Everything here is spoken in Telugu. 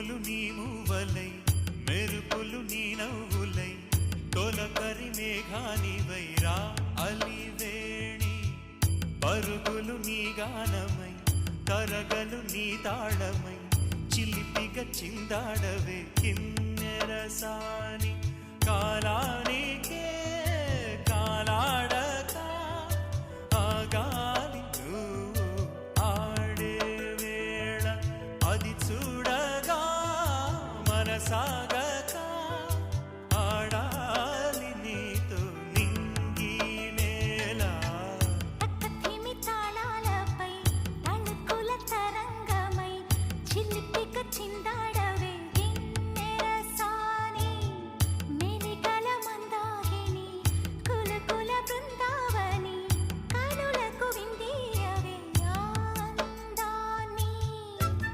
ఉరుములు నీ మూవలై మెరుపులు నీ నవ్వులై తొలకరి మేఘానివై రా అలివేణి పరుగులు నీ గానమై కరగలు నీ తాళమై చిలిపిగా చిందాడవే కిన్నెరసాని కాలానికే కాలాడక ఆగాలి నువ్వు ఆడే వేళ అది చూడ